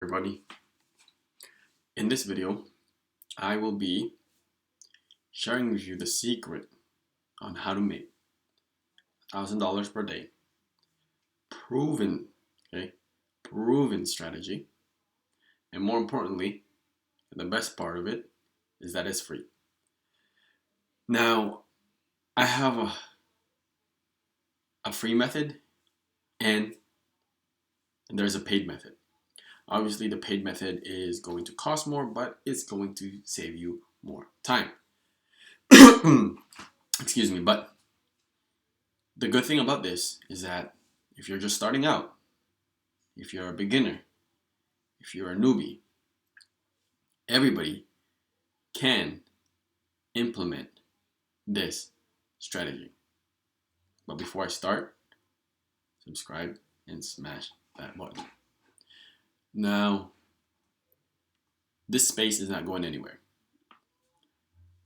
Everybody, in this video I will be sharing with you the secret on how to make $1,000 per day. Proven, okay, proven strategy, and more importantly, the best part of it is that it's free. Now I have a free method and there's a paid method. Obviously the paid method is going to cost more, but it's going to save you more time. Excuse me, but the good thing about this is that if you're just starting out, if you're a beginner, if you're a newbie, everybody can implement this strategy. But before I start, subscribe and smash that button. Now, this space is not going anywhere.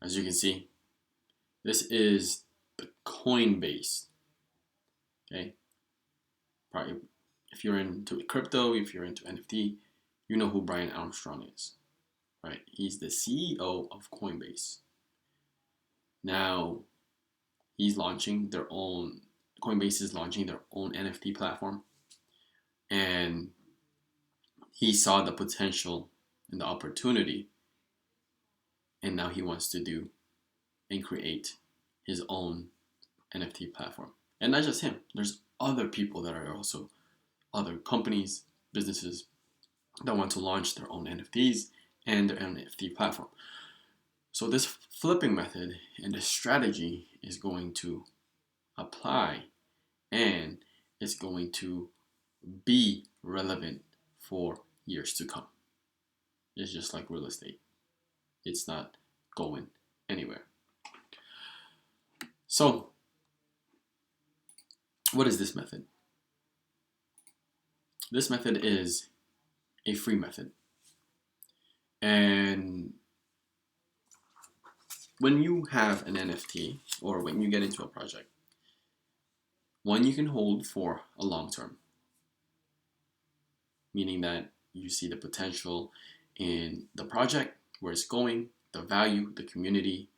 As you can see, this is the Coinbase. Okay, probably if you're into crypto, if you're into NFT, you know who Brian Armstrong is, right? He's the CEO of Coinbase. Now, Coinbase is launching their own NFT platform, and he saw the potential and the opportunity, and now he wants to do and create his own NFT platform. And not just him, there's other people that are also other companies, businesses that want to launch their own NFTs and their NFT platform. So this flipping method and this strategy is going to apply, and it's going to be relevant for years to come. It's just like real estate. It's not going anywhere. So, what is this method? This method is a free method. And when you have an NFT or when you get into a project, one you can hold for a long term, meaning that you see the potential in the project, where it's going, the value, the community.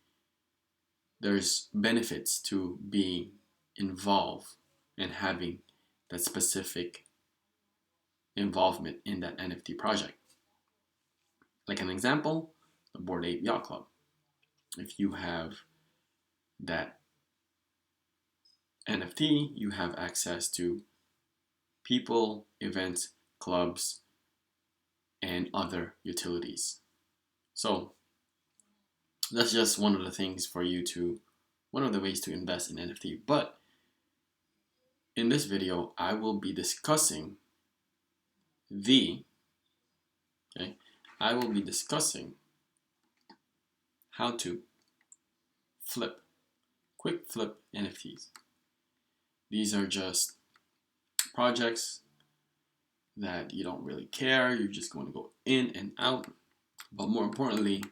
There's benefits to being involved and having that specific involvement in that NFT project. Like an example, the Bored Ape Yacht Club. If you have that NFT, you have access to people, events, clubs, and other utilities. So that's just one of the ways to invest in NFT. But in this video, I will be discussing how to quick flip NFTs. These are just projects that you don't really care. You're just going to go in and out. But more importantly,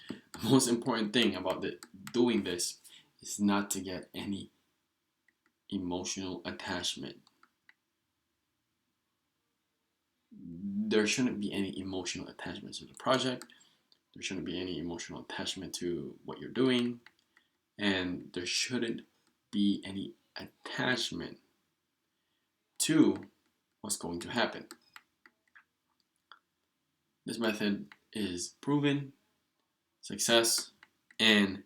the most important thing about doing this is not to get any emotional attachment. There shouldn't be any emotional attachment to the project. There shouldn't be any emotional attachment to what you're doing. And there shouldn't be any attachment to what's going to happen. This method is proven success, and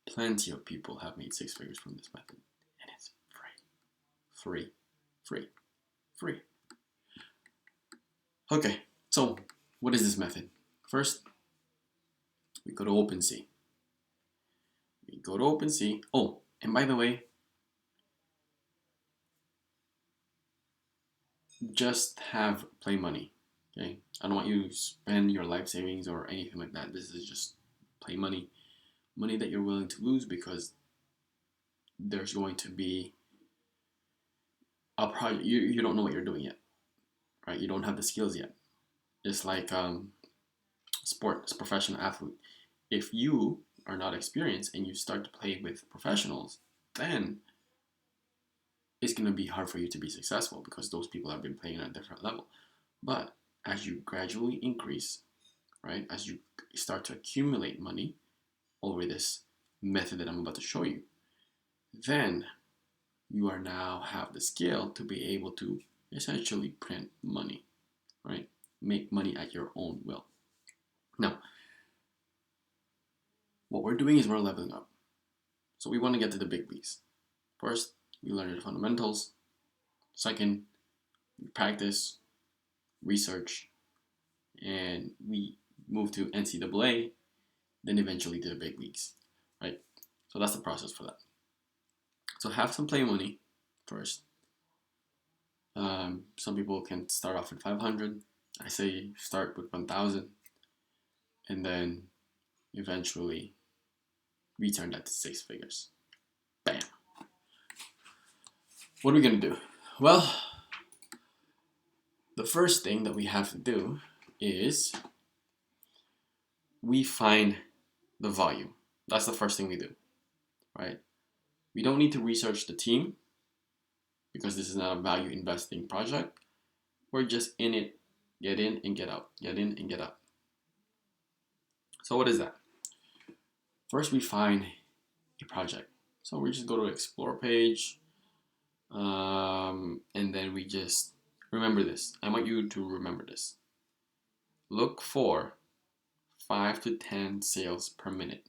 plenty of people have made 6 figures from this method, and it's free. Okay, so what is this method? First, we go to OpenSea. Oh, and by the way, just have play money. Okay, I don't want you to spend your life savings or anything like that. This is just play money that you're willing to lose, because there's going to be a project. You don't know what you're doing yet, right? You don't have the skills yet. It's like sport, as a professional athlete. If you are not experienced and you start to play with professionals, then it's going to be hard for you to be successful, because those people have been playing at a different level. But as you gradually increase, right, as you start to accumulate money over this method that I'm about to show you, then you are now have the skill to be able to essentially print money, right? Make money at your own will. Now, what we're doing is we're leveling up. So we want to get to the big leagues. First, we learn the fundamentals. Second, we practice, research, and we move to NCAA, then eventually to the big leagues, right? So that's the process for that. So have some play money first. Some people can start off with 500. I say start with 1,000, and then eventually return that to 6 figures. Bam. What are we gonna do? Well, the first thing that we have to do is we find the volume. That's the first thing we do, right? We don't need to research the team because this is not a value investing project. We're just in it, get in and get out, get in and get out. So what is that? First, we find a project. So we just go to explore page, and then we just remember this. I want you to remember this. Look for 5 to 10 sales per minute.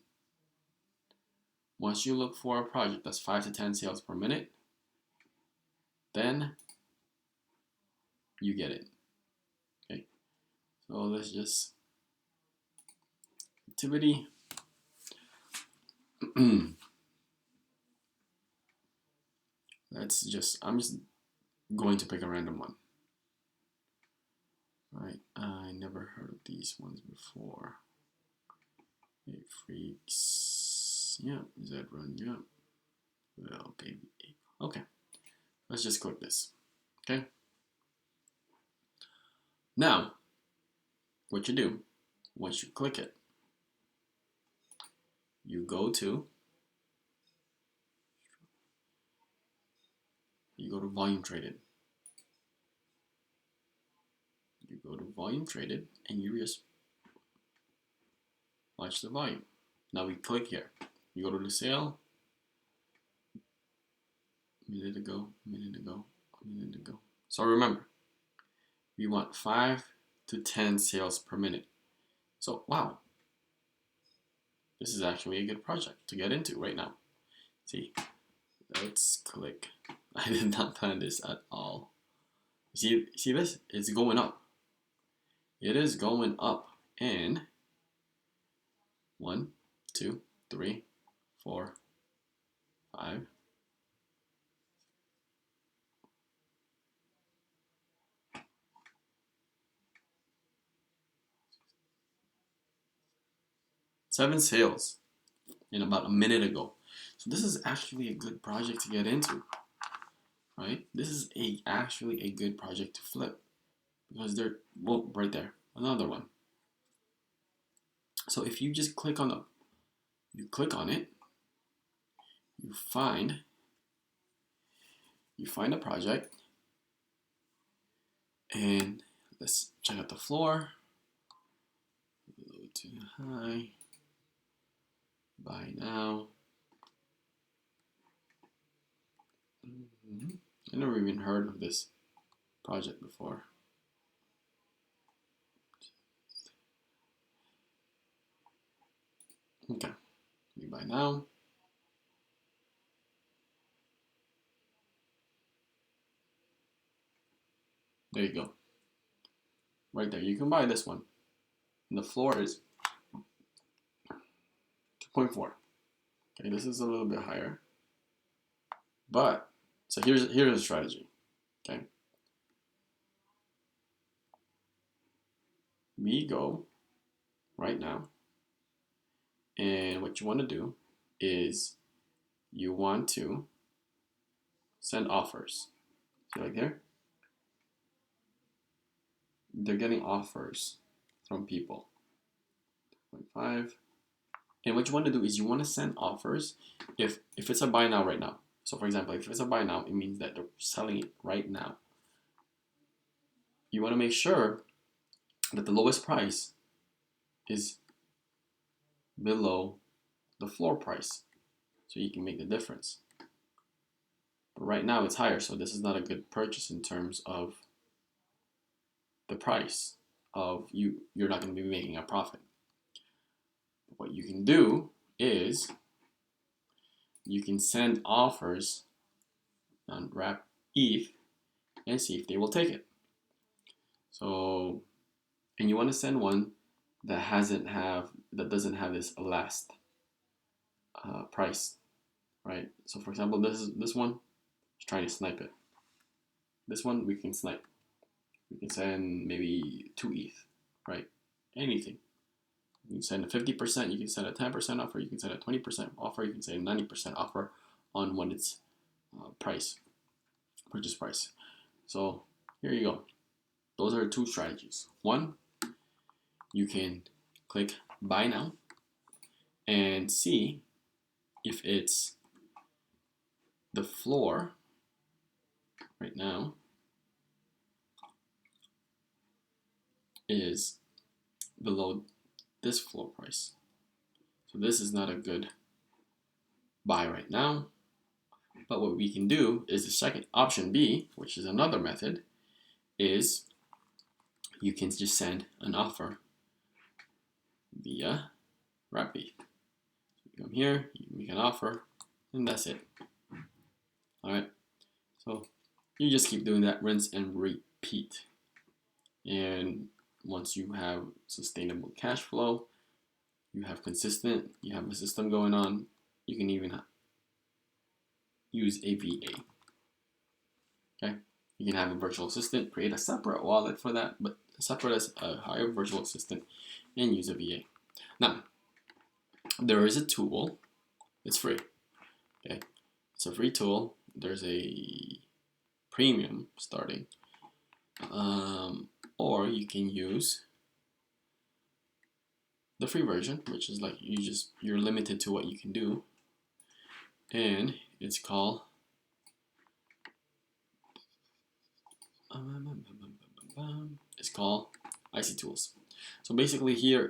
Once you look for a project that's 5 to 10 sales per minute, then you get it. Okay, so let's just activity. I'm just going to pick a random one. Right, I never heard of these ones before. Hey, freaks. Yeah, Z run, yeah. Well, baby. Okay, let's just click this. Okay. Now, what you do, once you click it, you go to volume traded. You go to volume traded and you just watch the volume. Now we click here. You go to the sale. A minute ago. So remember, we want 5 to 10 sales per minute. So wow, this is actually a good project to get into right now. See, let's click. I did not plan this at all. See this? It's going up. It is going up. And 1, 2, 3, 4, 5. Seven sales in about a minute ago. So this is actually a good project to get into, right? This is actually a good project to flip because right there, another one. So if you just click on it, you find a project, and let's check out the floor. Low to high, buy now. I never even heard of this project before. Okay, we buy now. There you go. Right there, you can buy this one. And the floor is 2.4. Okay, this is a little bit higher. But, so here's a strategy. Okay. We go right now, and what you want to do is you want to send offers. See right there? They're getting offers from people. 2.5. And what you want to do is you want to send offers if it's a buy now right now. So for example, if it's a buy now, it means that they're selling it right now. You want to make sure that the lowest price is below the floor price, so you can make the difference. But right now it's higher, so this is not a good purchase in terms of the price of you're not going to be making a profit. But what you can do is you can send offers on wrap ETH and see if they will take it. So, and you want to send one that doesn't have this last price, right? So for example, this one is trying to snipe it. This one we can snipe. We can send maybe 2 ETH, right? Anything. You can send a 50%, you can send a 10% offer, you can send a 20% offer, you can send a 90% offer on when it's purchase price. So here you go. Those are 2 strategies. One, you can click buy now and see if it's the floor right now is below this floor price. So this is not a good buy right now. But what we can do is the second option B, which is another method, is you can just send an offer via Rappi. You come here, you make an offer, and that's it. Alright, so you just keep doing that, rinse and repeat. And once you have sustainable cash flow, you have a system going on, you can even use a VA. Okay, you can have a virtual assistant, create a separate wallet for that, but separate as a higher virtual assistant, and use a VA. Now, there is a tool. It's free. Okay, it's a free tool. There's a premium starting, or you can use the free version, which is like you're limited to what you can do, and it's called IC Tools. So basically here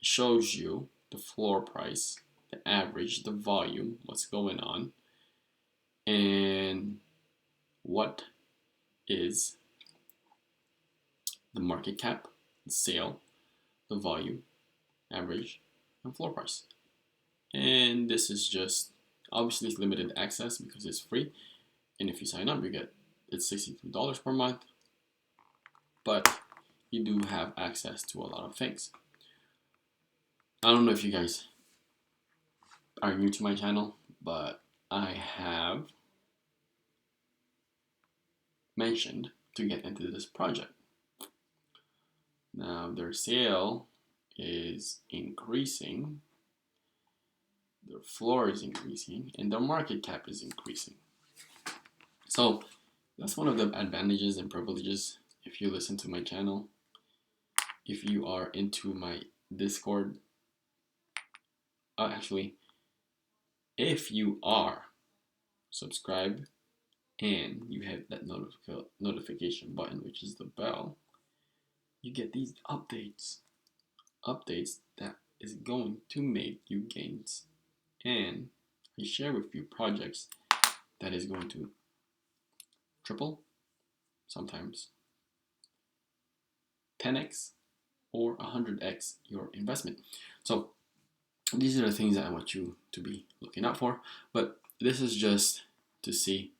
shows you the floor price, the average, the volume, what's going on, and what is the market cap, the sale, the volume, average, and floor price. And this is just obviously it's limited access because it's free, and if you sign up, it's $62 per month, but you do have access to a lot of things. I don't know if you guys are new to my channel, but I have mentioned to get into this project. Now their sale is increasing, their floor is increasing, and their market cap is increasing. So that's one of the advantages and privileges if you listen to my channel. If you are into my Discord, actually, if you are subscribed and you hit that notification button, which is the bell, you get these updates that is going to make you gains, and I share with you projects that is going to triple, sometimes 10x or 100x your investment. So these are the things that I want you to be looking out for, but this is just to see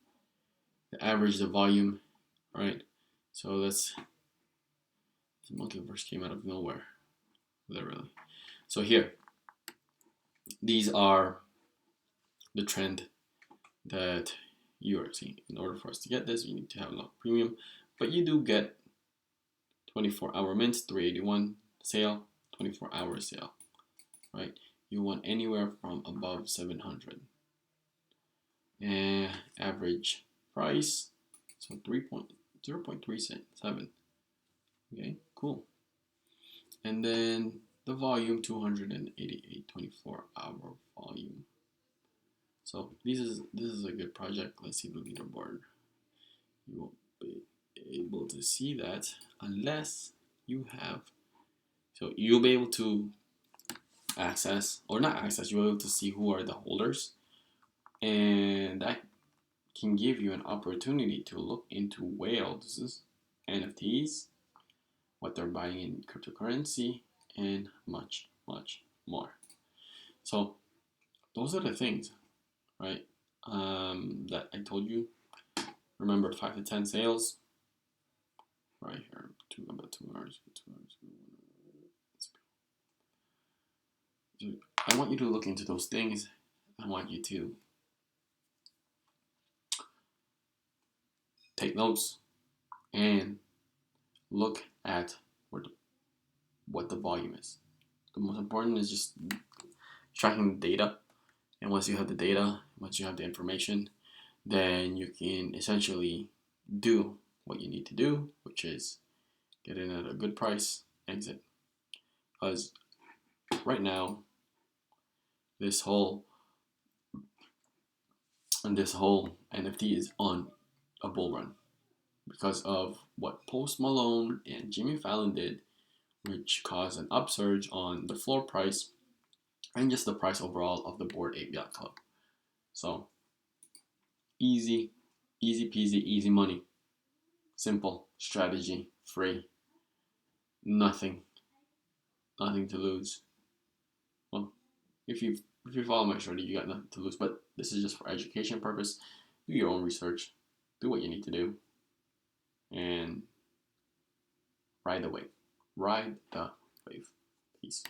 the average, the volume, right? So the multiverse came out of nowhere, literally. So here, these are the trend that you are seeing. In order for us to get this, you need to have a premium, but you do get 24-hour mints, 381 sale, 24-hour sale, right? You want anywhere from above 700. And average price, so 0.37. Okay, cool. And then the volume, 288, 24-hour volume. So this is a good project. Let's see the leaderboard. You will be able to see that unless you have. So you'll be able to access, or not access, you'll be able to see who are the holders, and that can give you an opportunity to look into whales, NFTs, what they're buying in cryptocurrency, and much, much more. So those are the things, right? That I told you. Remember, 5 to 10 sales, right here. About 2 hours. 2 hours. I want you to look into those things. I want you to take notes and look at what the volume is. The most important is just tracking the data. And once you have the data, once you have the information, then you can essentially do what you need to do, which is get in at a good price, exit. Because right now, this whole NFT is on a bull run because of what Post Malone and Jimmy Fallon did, which caused an upsurge on the floor price and just the price overall of the Bored Ape Yacht Club. So easy peasy, easy money, simple strategy, free, nothing to lose. Well, if you follow my strategy, you got nothing to lose. But this is just for education purpose. Do your own research, do what you need to do, and ride the wave. Ride the wave. Peace.